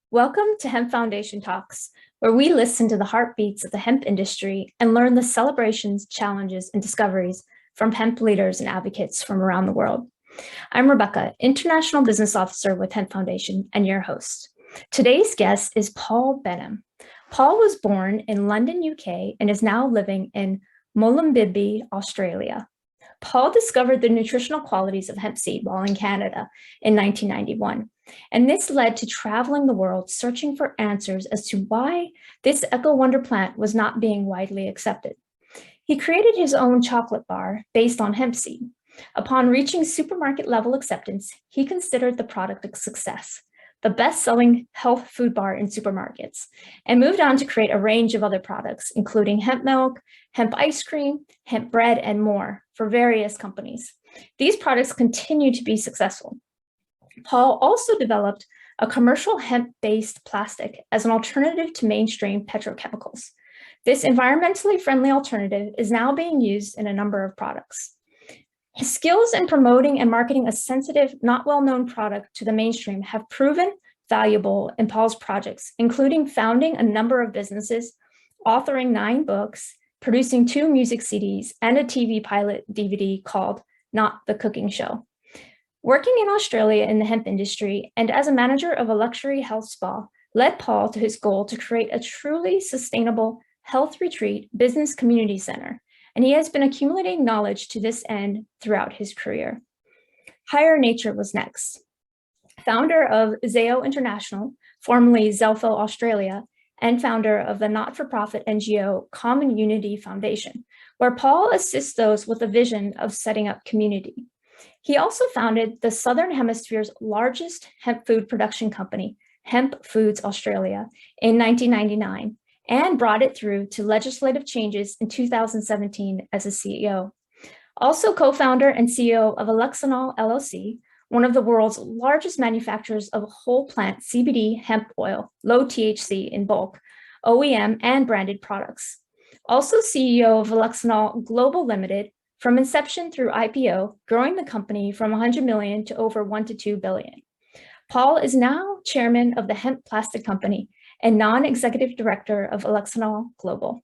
Welcome to Hemp Foundation Talks, where we listen to the heartbeats of the hemp industry and learn the celebrations, challenges, and discoveries from hemp leaders and advocates from around the world. I'm Rebecca, International Business Officer with Hemp Foundation and your host. Today's guest is Paul Benhaim. Paul was born in London, UK, and is now living in Mullumbimby, Australia. Paul discovered the nutritional qualities of hemp seed while in Canada in 1991. And this led to traveling the world searching for answers as to why this eco-wonder plant was not being widely accepted. He created his own chocolate bar based on hemp seed. Upon reaching supermarket level acceptance, he considered the product a success, the best-selling health food bar in supermarkets, and moved on to create a range of other products, including hemp milk, hemp ice cream, hemp bread, and more for various companies. These products continue to be successful. Paul also developed a commercial hemp-based plastic as an alternative to mainstream petrochemicals. This environmentally friendly alternative is now being used in a number of products. His skills in promoting and marketing a sensitive, not well-known product to the mainstream have proven valuable in Paul's projects, including founding a number of businesses, authoring 9 books, producing 2 music CDs, and a TV pilot DVD called Not the Cooking Show. Working in Australia in the hemp industry and as a manager of a luxury health spa led Paul to his goal to create a truly sustainable health retreat business community center, and he has been accumulating knowledge to this end throughout his career. Higher Nature was next. Founder of Zeo International, formerly Zelfo Australia, and founder of the not-for-profit NGO Common Unity Foundation, where Paul assists those with a vision of setting up community. He also founded the Southern Hemisphere's largest hemp food production company, Hemp Foods Australia, in 1999, and brought it through to legislative changes in 2017 as a CEO. Also co-founder and CEO of Alexanol LLC, one of the world's largest manufacturers of whole plant CBD hemp oil, low THC in bulk, OEM and branded products. Also CEO of Alexanol Global Limited, from inception through IPO, growing the company from 100 million to over 1 to 2 billion. Paul is now chairman of the Hemp Plastic Company and non-executive director of Alexanol Global.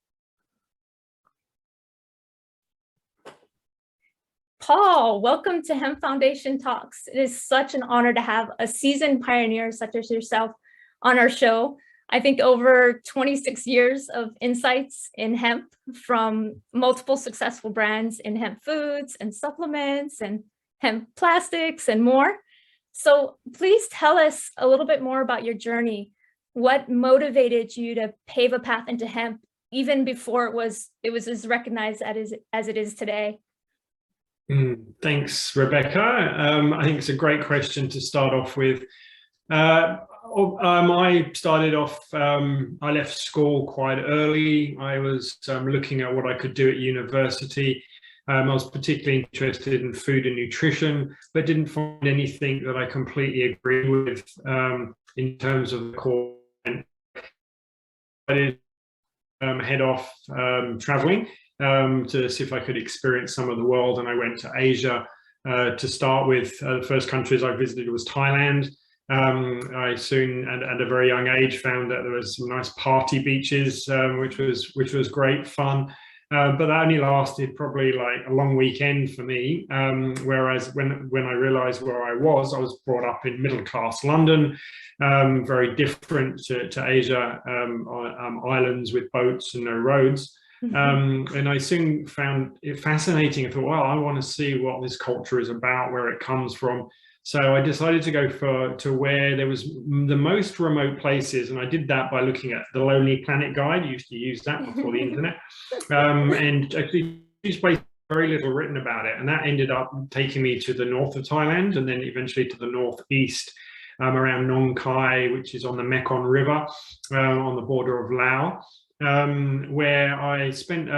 Paul, welcome to Hemp Foundation Talks. It is such an honor to have a seasoned pioneer such as yourself on our show. I think over 26 years of insights in hemp from multiple successful brands in hemp foods and supplements and hemp plastics and more. So please tell us a little bit more about your journey. What motivated you to pave a path into hemp even before it was as recognized as it is today? Thanks, Rebecca. I think it's a great question to start off with. I started off, I left school quite early. I was looking at what I could do at university. I was particularly interested in food and nutrition, but didn't find anything that I completely agreed with in terms of the core. I did head off traveling to see if I could experience some of the world, and I went to Asia to start with. The first countries I visited was Thailand. I soon, at a very young age, found that there was some nice party beaches, which was great fun. But that only lasted probably like a long weekend for me. Whereas when I realized where I was brought up in middle-class London, very different to Asia, islands with boats and no roads. And I soon found it fascinating. I thought, well, I want to see what this culture is about, where it comes from. So I decided to go to where there was the most remote places, and I did that by looking at the Lonely Planet Guide. I used to use that before the internet, and actually these places very little written about it, and that ended up taking me to the north of Thailand, and then eventually to the northeast, around Nong Khai, which is on the Mekong River, on the border of Laos, where I spent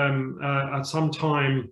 some time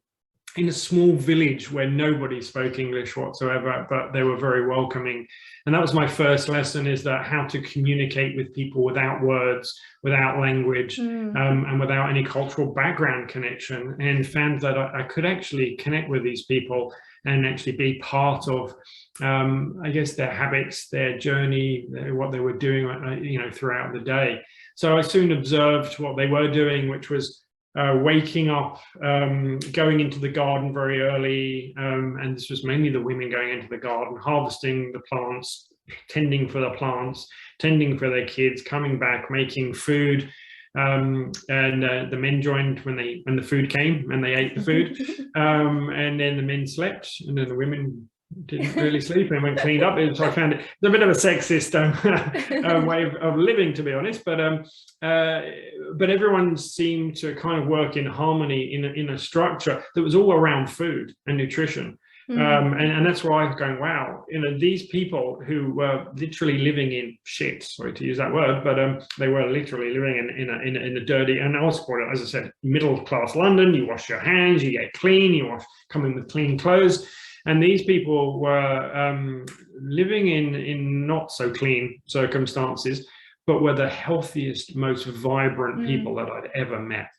in a small village where nobody spoke English whatsoever, but they were very welcoming. And that was my first lesson, is that how to communicate with people without words, without language, and without any cultural background connection, and found that I could actually connect with these people and actually be part of I guess, their habits, their journey, what they were doing, throughout the day. So I soon observed what they were doing, which was waking up, going into the garden very early, and this was mainly the women going into the garden, harvesting the plants, tending for the plants, tending for their kids, coming back, making food. And the men joined when the food came, and they ate the food. And then the men slept, and then the women didn't really sleep and went cleaned up. So I found it a bit of a sexist way of living, to be honest. But everyone seemed to kind of work in harmony in a structure that was all around food and nutrition. And that's why I was going, wow, these people who were literally living in shit, sorry to use that word, but they were literally living in a dirty, and also, as I said, middle class London. You wash your hands, you get clean, come in with clean clothes. And these people were living in not so clean circumstances, but were the healthiest, most vibrant people that I'd ever met.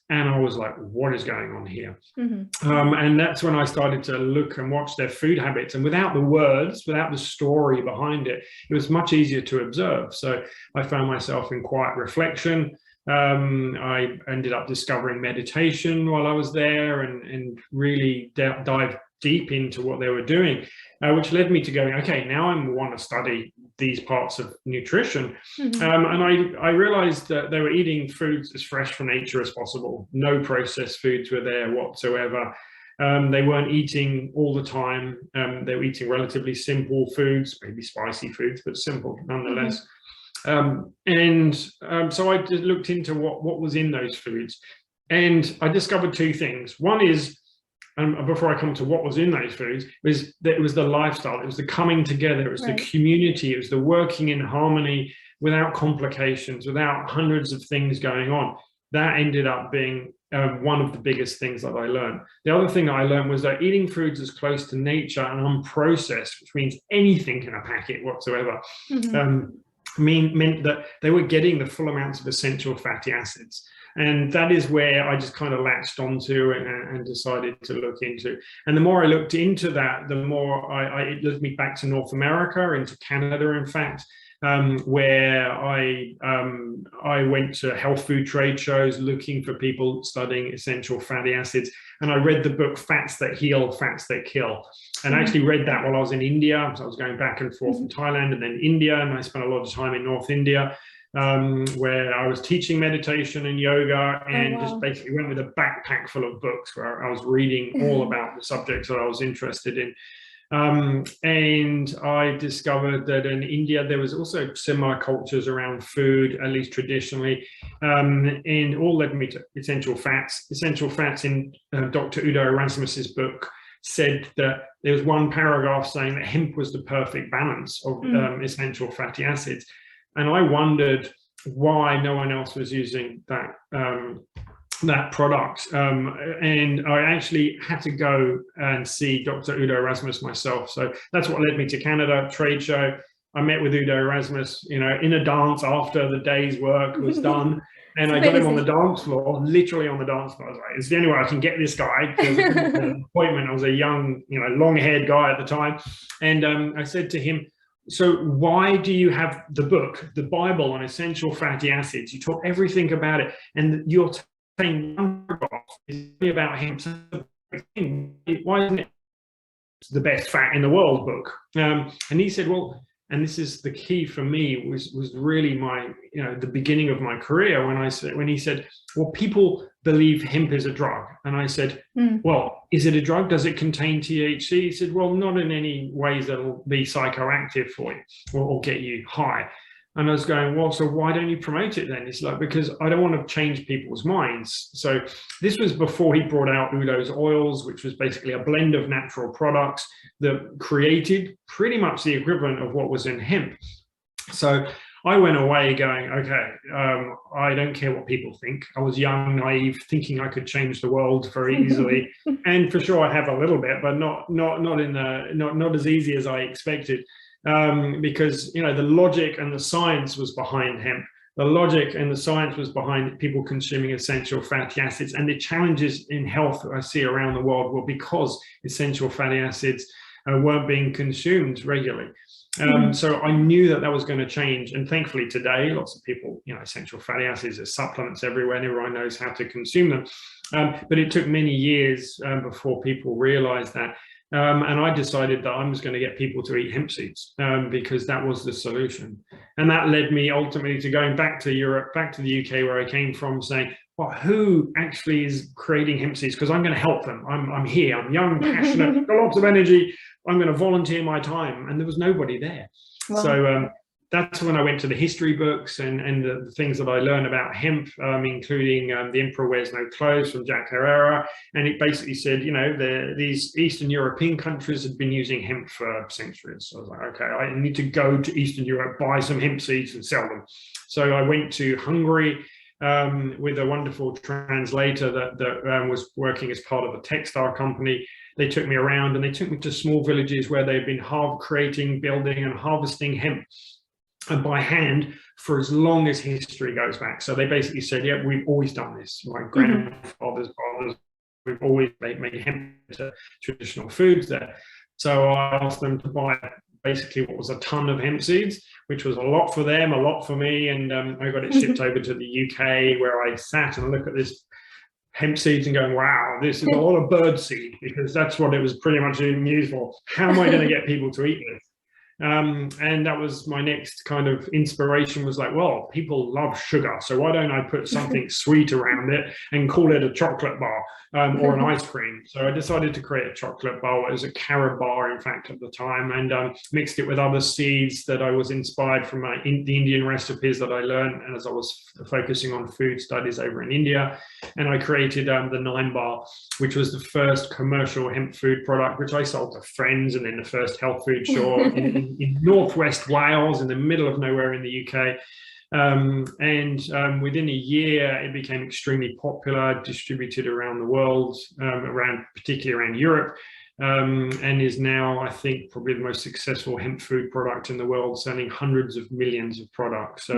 And I was like, what is going on here? And that's when I started to look and watch their food habits. And without the words, without the story behind it, it was much easier to observe. So I found myself in quiet reflection. I ended up discovering meditation while I was there, and really dived deep into what they were doing, which led me to going, okay, now I want to study these parts of nutrition. And I realized that they were eating foods as fresh from nature as possible. No processed foods were there whatsoever. They weren't eating all the time. They were eating relatively simple foods, maybe spicy foods, but simple nonetheless. So I just looked into what was in those foods, and I discovered two things. One is, before I come to what was in those foods, was that it was the lifestyle, it was the coming together, it was the community, it was the working in harmony without complications, without hundreds of things going on. That ended up being one of the biggest things that I learned. The other thing I learned was that eating foods as close to nature and unprocessed, which means anything in a packet whatsoever, meant that they were getting the full amounts of essential fatty acids. And that is where I just kind of latched onto and decided to look into. And the more I looked into that, the more it led me back to North America, into Canada, in fact, where I went to health food trade shows looking for people studying essential fatty acids. And I read the book Fats That Heal, Fats That Kill. And I actually read that while I was in India. So I was going back and forth from Thailand and then India. And I spent a lot of time in North India, where I was teaching meditation and yoga, and just basically went with a backpack full of books where I was reading all about the subjects that I was interested in. And I discovered that in India, there was also similar cultures around food, at least traditionally, and all led me to essential fats. Essential fats in Dr. Udo Erasmus's book said that there was one paragraph saying that hemp was the perfect balance of essential fatty acids. And I wondered why no one else was using that product. And I actually had to go and see Dr. Udo Erasmus myself. So that's what led me to Canada, trade show. I met with Udo Erasmus, in a dance after the day's work was done. And I got him on the dance floor, literally on the dance floor. I was like, it's the only way I can get this guy. Because an appointment, I was a young, long-haired guy at the time. And I said to him, so why do you have the book, the Bible on essential fatty acids? You talk everything about it, and you're saying one paragraph is about hemp. Why isn't it the best fat in the world book? And he said, well, and this is the key for me, was really my, the beginning of my career, when he said, well, people believe hemp is a drug. And I said, well, is it a drug? Does it contain THC? He said, well, not in any ways that'll be psychoactive for you or get you high. And I was going, well, so why don't you promote it then? It's like, because I don't want to change people's minds. So this was before he brought out Udo's oils, which was basically a blend of natural products that created pretty much the equivalent of what was in hemp. So I went away going, okay, I don't care what people think. I was young, naive, thinking I could change the world very easily. And for sure I have a little bit, but not as easy as I expected. Because the logic and the science was behind hemp. The logic and the science was behind people consuming essential fatty acids, and the challenges in health that I see around the world were because essential fatty acids weren't being consumed regularly. So I knew that was going to change, and thankfully today, lots of people, essential fatty acids, there's supplements everywhere, and everyone knows how to consume them. But it took many years before people realized that. And I decided that I was going to get people to eat hemp seeds because that was the solution. And that led me ultimately to going back to Europe, back to the UK where I came from, saying, well, who actually is creating hemp seeds? Because I'm going to help them. I'm here. I'm young, passionate, got lots of energy. I'm going to volunteer my time. And there was nobody there. Wow. So that's when I went to the history books and the things that I learned about hemp, including The Emperor Wears No Clothes from Jack Herrera. And it basically said, these Eastern European countries had been using hemp for centuries. So I was like, okay, I need to go to Eastern Europe, buy some hemp seeds and sell them. So I went to Hungary with a wonderful translator that was working as part of a textile company. They took me around and they took me to small villages where they've been creating, building and harvesting hemp and by hand for as long as history goes back. So they basically said, yeah, we've always done this. My grandfather's brothers, we've always made hemp into traditional foods there. So I asked them to buy basically what was a ton of hemp seeds, which was a lot for them, a lot for me. And I got it shipped over to the UK, where I sat and looked at this hemp seeds and going, wow, this is a lot of bird seed, because that's what it was pretty much used for. How am I going to get people to eat this? And that was my next kind of inspiration, was like, well, people love sugar, so why don't I put something sweet around it and call it a chocolate bar or an ice cream? So I decided to create a chocolate bar. It was a carob bar, in fact, at the time, and mixed it with other seeds that I was inspired from the Indian recipes that I learned as I was focusing on food studies over in India. And I created the 9 bar, which was the first commercial hemp food product, which I sold to friends, and then the first health food store in northwest Wales, in the middle of nowhere in the UK. Within a year, it became extremely popular, distributed around the world, particularly around Europe, and is now, I think, probably the most successful hemp food product in the world, selling hundreds of millions of products. So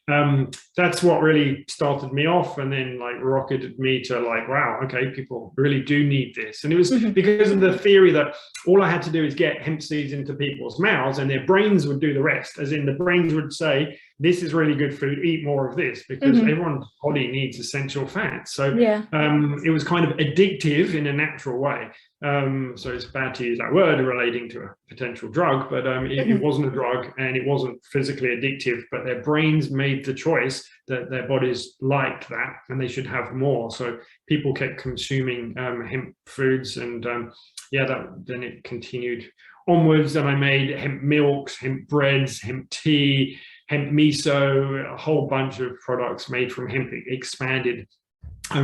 wow. That's what really started me off, and then rocketed me to wow, okay, people really do need this. And it was because of the theory that all I had to do is get hemp seeds into people's mouths and their brains would do the rest, as in the brains would say, this is really good food, eat more of this, because everyone's body needs essential fats. So it was kind of addictive in a natural way. So it's bad to use that word relating to a potential drug, but it wasn't a drug and it wasn't physically addictive, but their brains made the choice that their bodies liked that and they should have more. So people kept consuming hemp foods, and then it continued onwards. And I made hemp milks, hemp breads, hemp tea, hemp miso, a whole bunch of products made from hemp, expanded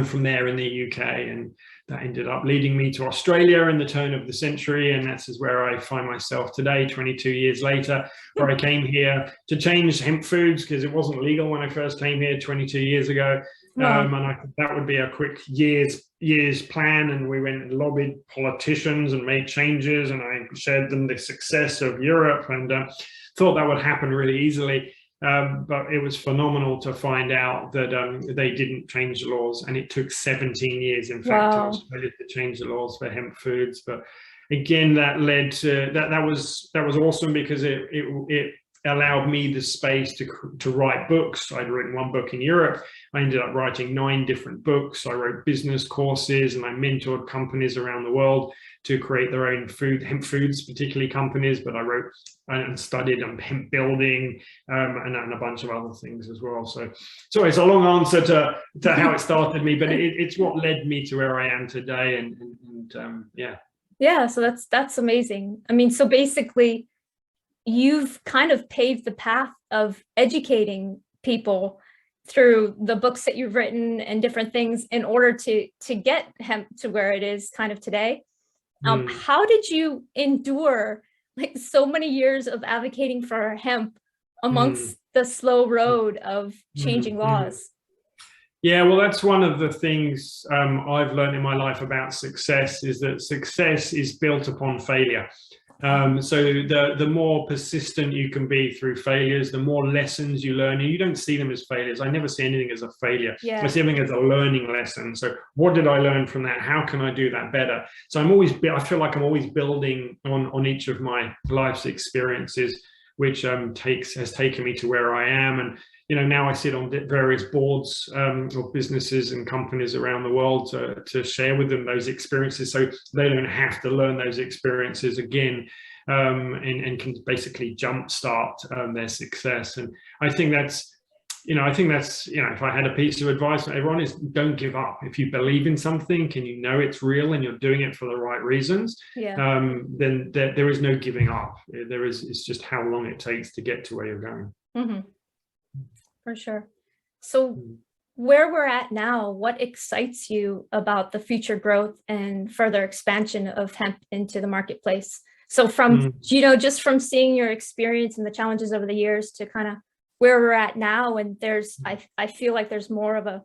from there in the UK, and that ended up leading me to Australia in the turn of the century, and that's where I find myself today, 22 years later, where I came here to change hemp foods because it wasn't legal when I first came here 22 years ago. Wow. And I thought that would be a quick years plan, and we went and lobbied politicians and made changes, and I showed them the success of Europe, and thought that would happen really easily. But it was phenomenal to find out that they didn't change the laws, and it took 17 years, in fact, to Australia to change the laws for hemp foods. But again, that led to that was awesome, because it allowed me the space to write books. I'd written 1 book in Europe. I ended up writing 9 different books. I wrote business courses, and I mentored companies around the world to create their own hemp foods, particularly companies, but I wrote and studied hemp building and a bunch of other things as well. So sorry, it's a long answer to how it started me, but it's what led me to where I am today. And yeah, so that's amazing. I mean, so basically you've kind of paved the path of educating people through the books that you've written and different things in order to get hemp to where it is kind of today. How did you endure so many years of advocating for hemp amongst the slow road of changing laws? Yeah, well, that's one of the things I've learned in my life about success, is that success is built upon failure. So the more persistent you can be through failures, the more lessons you learn, and you don't see them as failures. I never see anything as a failure. Yeah. I see everything as a learning lesson. So what did I learn from that? How can I do that better? So I feel like I'm always building on each of my life's experiences, which has taken me to where I am. And now I sit on various boards of businesses and companies around the world to share with them those experiences, so they don't have to learn those experiences again, and can basically jumpstart their success. And I think that's, if I had a piece of advice for everyone, is don't give up. If you believe in something and it's real and you're doing it for the right reasons, then there is no giving up. It's just how long it takes to get to where you're going. Mm-hmm. For sure. So where we're at now, what excites you about the future growth and further expansion of hemp into the marketplace? So from, just from seeing your experience and the challenges over the years to kind of where we're at now, and I feel like there's more of a,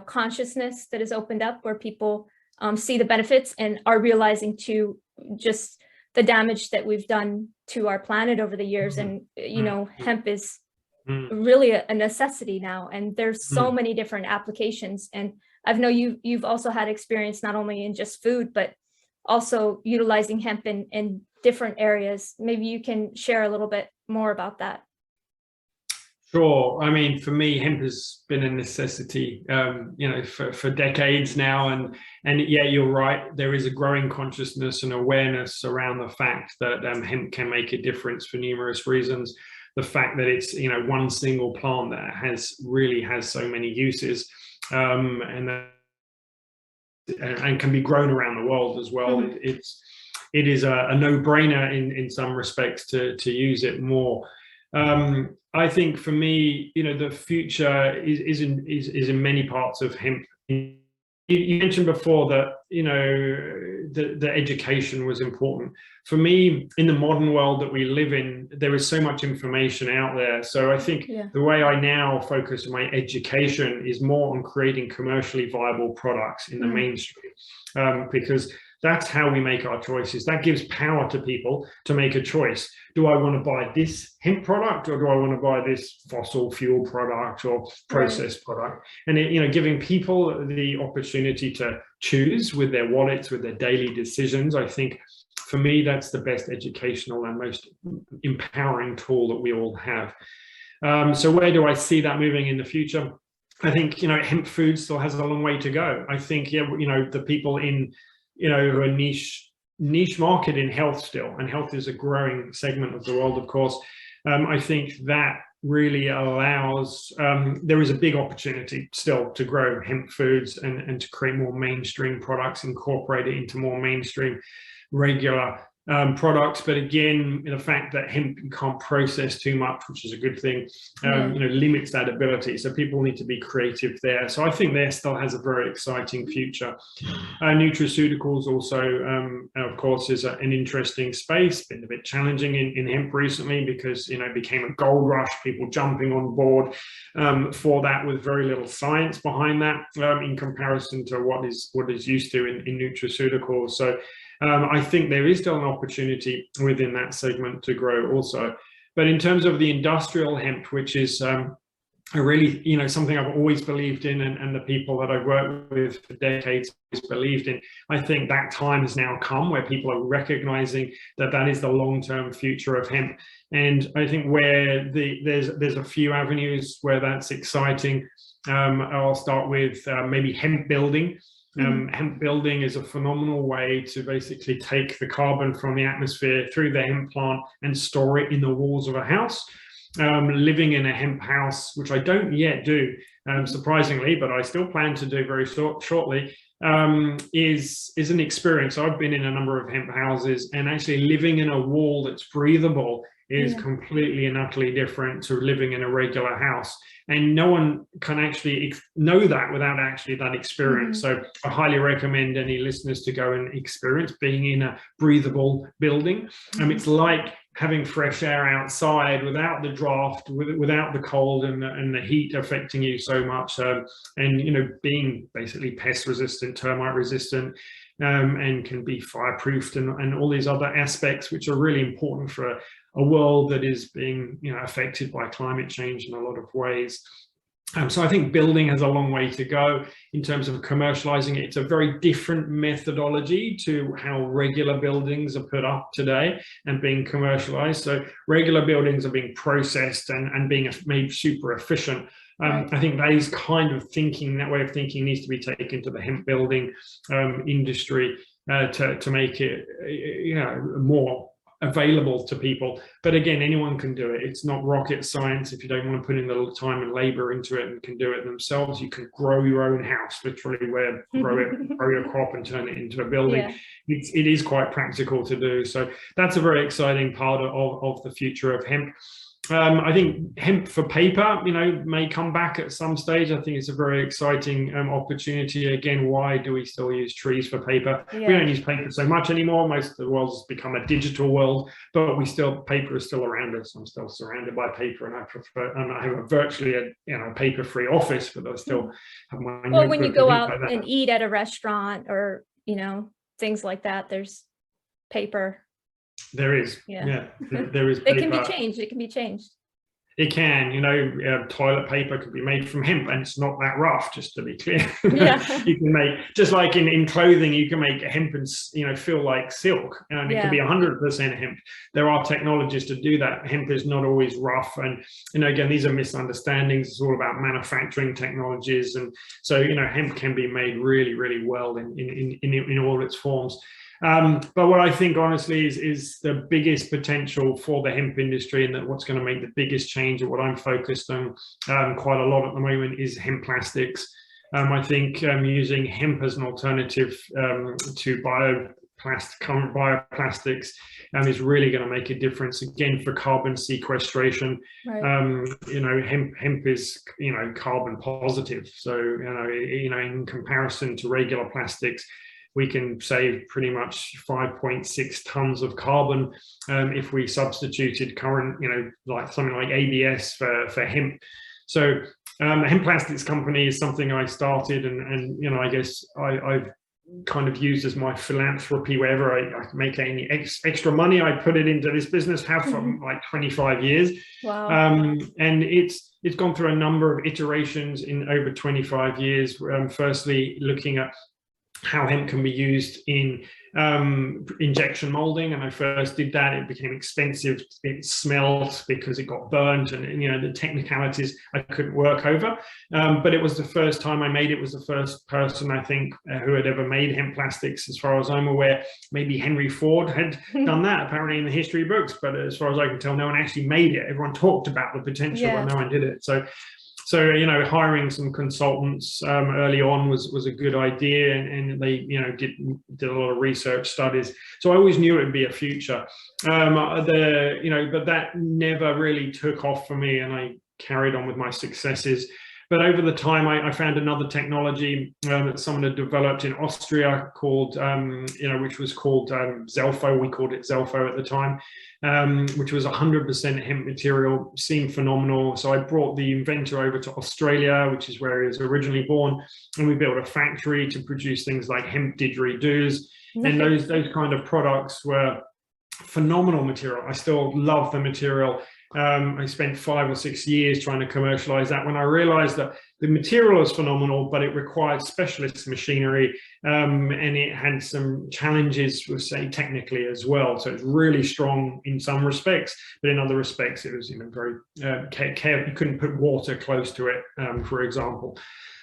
consciousness that is opened up where people see the benefits and are realizing to just the damage that we've done to our planet over the years. And, hemp is really a necessity now, and there's so many different applications. And I know you've also had experience not only in just food, but also utilizing hemp in different areas. Maybe you can share a little bit more about that. Sure. I mean, for me, hemp has been a necessity, for decades now. And yeah, you're right. There is a growing consciousness and awareness around the fact that hemp can make a difference for numerous reasons. The fact that it's, one single plant that really has so many uses, and can be grown around the world as well. It is a no-brainer in some respects to use it more. I think for me, the future is in many parts of hemp. You mentioned before that, the education was important. For me, in the modern world that we live in, there is so much information out there. So I think the way I now focus my education is more on creating commercially viable products in the mainstream, because that's how we make our choices. That gives power to people to make a choice. Do I want to buy this hemp product, or do I want to buy this fossil fuel product or processed product? And giving people the opportunity to choose with their wallets, with their daily decisions. I think for me, that's the best educational and most empowering tool that we all have. So where do I see that moving in the future? I think, hemp food still has a long way to go. I think, the people in, a niche market in health still, and health is a growing segment of the world, of course. I think that really allows, there is a big opportunity still to grow hemp foods and to create more mainstream products, incorporate it into more mainstream regular products. But again, the fact that hemp can't process too much, which is a good thing, limits that ability. So people need to be creative there. So I think there still has a very exciting future. Nutraceuticals also, of course, is an interesting space. Been a bit challenging in hemp recently because it became a gold rush. People jumping on board for that with very little science behind that, in comparison to what is used to in nutraceuticals. So I think there is still an opportunity within that segment to grow also. But in terms of the industrial hemp, which is really, something I've always believed in, and the people that I've worked with for decades believed in, I think that time has now come where people are recognizing that that is the long-term future of hemp. And I think where there's a few avenues where that's exciting. I'll start with maybe hemp building. Hemp building is a phenomenal way to basically take the carbon from the atmosphere through the hemp plant and store it in the walls of a house. Living in a hemp house, which I don't yet do, surprisingly, but I still plan to do very shortly, is an experience. I've been in a number of hemp houses, and actually living in a wall that's breathable is completely and utterly different to living in a regular house. And no one can actually know that without actually that experience. So I highly recommend any listeners to go and experience being in a breathable building. It's like having fresh air outside without the draft, without the cold and the heat affecting you so much, and being basically pest resistant, termite resistant. and can be fireproofed and all these other aspects which are really important for a world that is being, affected by climate change in a lot of ways. So I think building has a long way to go in terms of commercializing it. It's a very different methodology to how regular buildings are put up today and being commercialized. So regular buildings are being processed and being made super efficient. Right. I think that is kind of thinking, that way of thinking needs to be taken to the hemp building industry to make it, more available to people. But again, anyone can do it. It's not rocket science. If you don't want to put in the time and labor into it and can do it themselves, you can grow your own house, literally, grow your crop and turn it into a building. Yeah. It is quite practical to do. So that's a very exciting part of the future of hemp. I think hemp for paper, may come back at some stage. I think it's a very exciting opportunity. Again, why do we still use trees for paper? Yeah. We don't use paper so much anymore. Most of the world's become a digital world, but paper is still around us. I'm still surrounded by paper, and I have virtually a paper-free office, but I still have my. Well, when you go out and eat at a restaurant or things like that, there's paper. There is, yeah, there is. It can be changed. It can be changed. It can, toilet paper could be made from hemp, and it's not that rough, just to be clear. Yeah. You can make, just like in clothing, you can make hemp and feel like silk, and it can be 100% hemp. There are technologies to do that. Hemp is not always rough, and again, these are misunderstandings. It's all about manufacturing technologies, and so hemp can be made really, really well in all its forms. But what I think, honestly, is the biggest potential for the hemp industry, and that what's going to make the biggest change, and what I'm focused on quite a lot at the moment, is hemp plastics. I think using hemp as an alternative to current bioplastics is really going to make a difference, again, for carbon sequestration. Right. Hemp is carbon positive, so in comparison to regular plastics, we can save pretty much 5.6 tons of carbon if we substituted current, like something like ABS for hemp. So the Hemp Plastics company is something I started, and I guess I've kind of used as my philanthropy. Wherever I make any extra money, I put it into this business. Have for like 25 years. Wow. And it's gone through a number of iterations in over 25 years. Firstly, looking at how hemp can be used in injection molding, and I first did that. It became expensive. It smelled because it got burnt, and the technicalities I couldn't work over. But it was the first time I made it. Was the first person, I think, who had ever made hemp plastics, as far as I'm aware. Maybe Henry Ford had done that, apparently, in the history books, but as far as I can tell, no one actually made it. Everyone talked about the potential, but no one did it. So hiring some consultants early on was a good idea, and they did a lot of research studies. So I always knew it would be a future. But that never really took off for me, and I carried on with my successes. But over the time, I found another technology that someone had developed in Austria called, which was called Zelfo. We called it Zelfo at the time, which was 100% hemp material. Seemed phenomenal. So I brought the inventor over to Australia, which is where he was originally born, and we built a factory to produce things like hemp didgeridoos. And those kind of products were phenomenal material. I still love the material. I spent 5 or 6 years trying to commercialize that, when I realized that the material is phenomenal, but it required specialist machinery, and it had some challenges, we'll say, technically as well. So it's really strong in some respects, but in other respects, it was very careful. You couldn't put water close to it, for example.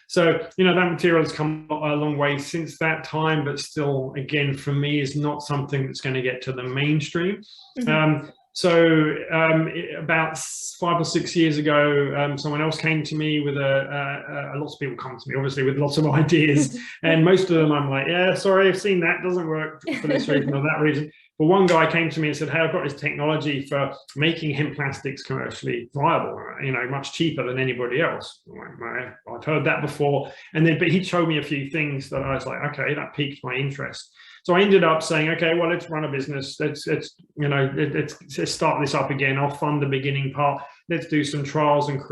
So, that material has come a long way since that time, but still, again, for me, is not something that's going to get to the mainstream. Mm-hmm. So about 5 or 6 years ago, someone else came to me with lots of people come to me, obviously, with lots of ideas. And most of them I'm like, yeah, sorry, I've seen that. Doesn't work for this reason or that reason. But one guy came to me and said, hey, I've got this technology for making hemp plastics commercially viable, much cheaper than anybody else. I've heard that before. But he showed me a few things that I was like, okay, that piqued my interest. So I ended up saying, okay, well, let's run a business. Let's start this up again. I'll fund the beginning part. Let's do some trials and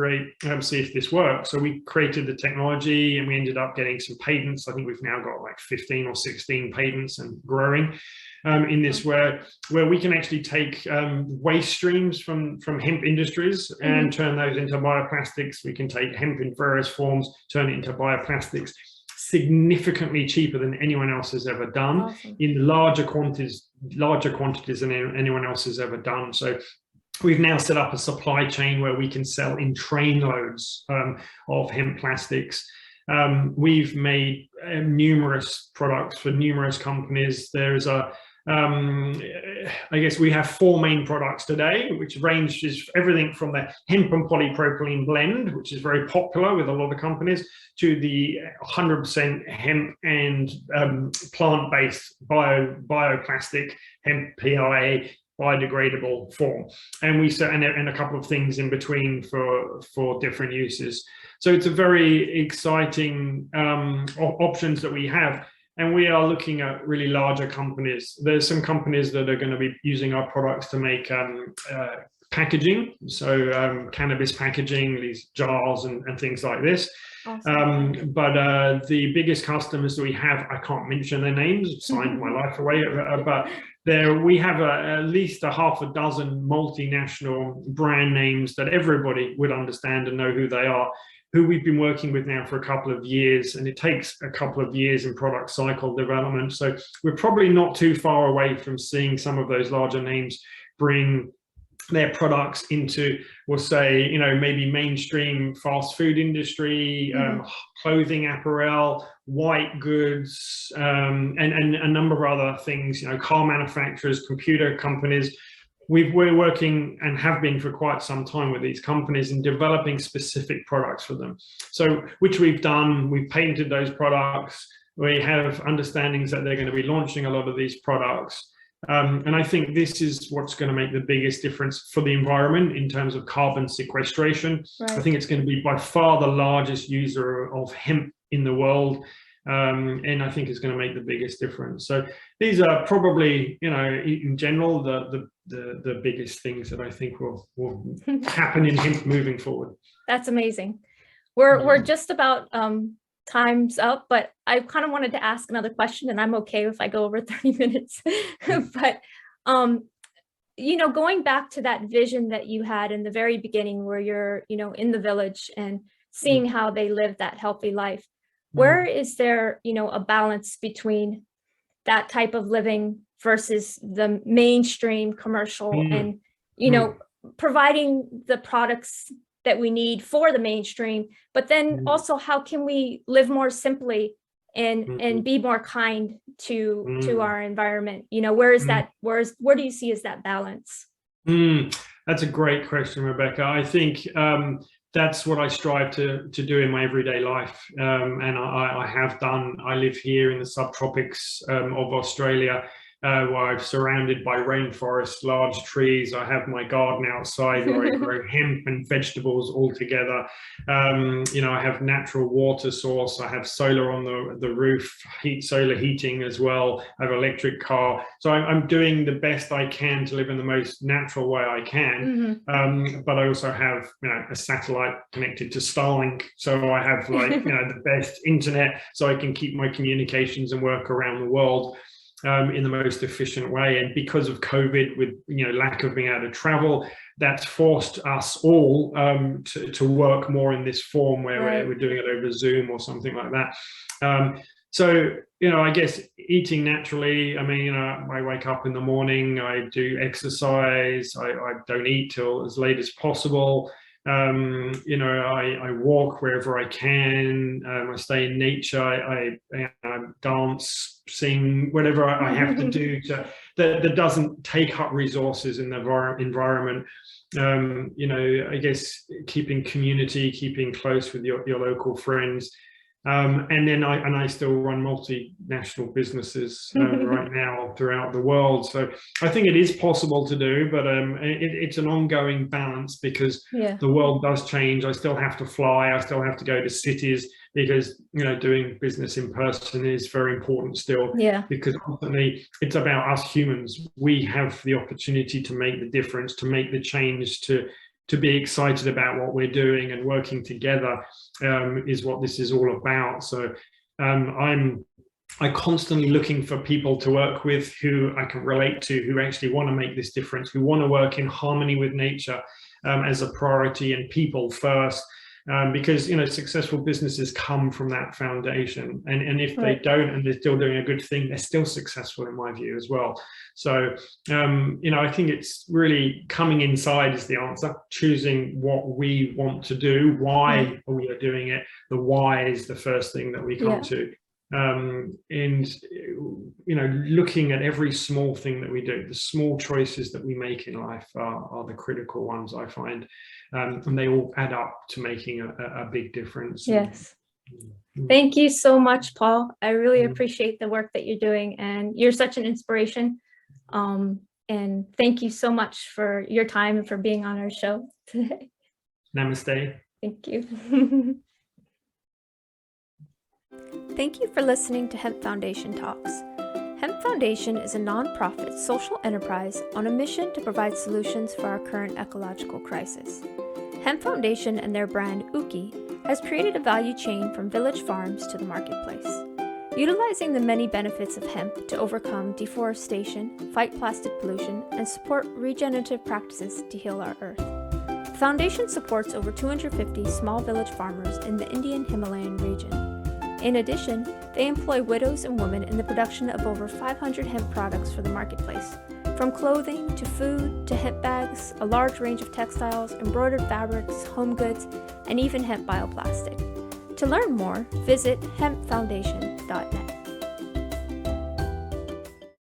see if this works. So we created the technology, and we ended up getting some patents. I think we've now got like 15 or 16 patents and growing in this, where we can actually take waste streams from hemp industries and turn those into bioplastics. We can take hemp in various forms, turn it into bioplastics, significantly cheaper than anyone else has ever done, in larger quantities than anyone else has ever done. So we've now set up a supply chain where we can sell in train loads of hemp plastics. We've made numerous products for numerous companies. There's I guess we have 4 main products today, which ranges everything from the hemp and polypropylene blend, which is very popular with a lot of companies, to the 100% hemp and plant-based bioplastic hemp PLA biodegradable form, and and a couple of things in between for different uses. So it's a very exciting options that we have. And we are looking at really larger companies. There's some companies that are going to be using our products to make packaging, so cannabis packaging, these jars and things like this. Awesome. But the biggest customers that we have, I can't mention their names, signed my life away, but we have at least a half a dozen multinational brand names that everybody would understand and know who they are, who we've been working with now for a couple of years, and it takes a couple of years in product cycle development. So we're probably not too far away from seeing some of those larger names bring their products into, we'll say, maybe mainstream fast food industry, clothing, apparel, white goods, and a number of other things, car manufacturers, computer companies. We're working and have been for quite some time with these companies in developing specific products for them. So, which we've done, we've patented those products. We have understandings that they're going to be launching a lot of these products. And I think this is what's going to make the biggest difference for the environment in terms of carbon sequestration. Right. I think it's going to be by far the largest user of hemp in the world. And I think it's going to make the biggest difference. So these are probably, in general, the biggest things that I think will happen in hemp moving forward. That's amazing. We're just about time's up, but I kind of wanted to ask another question, and I'm okay if I go over 30 minutes. But going back to that vision that you had in the very beginning, where you're in the village and seeing how they live that healthy life. Where is there, a balance between that type of living versus the mainstream commercial and, providing the products that we need for the mainstream, but then also how can we live more simply and be more kind to our environment? Where is that? Where do you see is that balance? That's a great question, Rebecca. I think that's what I strive to do in my everyday life, and I have done. I live here in the subtropics of Australia, where I'm surrounded by rainforest, large trees. I have my garden outside where I grow hemp and vegetables all together. I have natural water source. I have solar on the roof, solar heating as well. I have an electric car. So I'm doing the best I can to live in the most natural way I can. But I also have, a satellite connected to Starlink. So I have the best internet, so I can keep my communications and work around the world in the most efficient way. And because of COVID, with lack of being able to travel, that's forced us all to work more in this form where we're doing it over Zoom or something like that. So I guess eating naturally. I mean, I wake up in the morning, I do exercise, I don't eat till as late as possible. I walk wherever I can. I stay in nature. I dance, sing, whatever I have to do that doesn't take up resources in the environment. I guess keeping community, keeping close with your local friends. And then I still run multinational businesses right now throughout the world. So I think it is possible to do, but it's an ongoing balance because the world does change. I still have to fly. I still have to go to cities. because doing business in person is very important still. Yeah. Because ultimately it's about us humans. We have the opportunity to make the difference, to make the change, to be excited about what we're doing, and working together is what this is all about. So I'm constantly looking for people to work with who I can relate to, who actually want to make this difference, who want to work in harmony with nature as a priority, and people first. Because successful businesses come from that foundation, and if they don't and they're still doing a good thing, they're still successful in my view as well. So I think it's really coming inside is the answer, choosing what we want to do, why we are doing it. The why is the first thing that we come to. And looking at every small thing that we do, the small choices that we make in life are the critical ones, I find, and they all add up to making a big difference. Yes. Thank you so much, Paul. I really appreciate the work that you're doing, and you're such an inspiration. And thank you so much for your time and for being on our show today. Namaste. Thank you. Thank you for listening to Hemp Foundation Talks. Hemp Foundation is a nonprofit social enterprise on a mission to provide solutions for our current ecological crisis. Hemp Foundation and their brand Uki has created a value chain from village farms to the marketplace, utilizing the many benefits of hemp to overcome deforestation, fight plastic pollution, and support regenerative practices to heal our earth. The foundation supports over 250 small village farmers in the Indian Himalayan region. In addition, they employ widows and women in the production of over 500 hemp products for the marketplace, from clothing to food to hemp bags, a large range of textiles, embroidered fabrics, home goods, and even hemp bioplastic. To learn more, visit hempfoundation.net.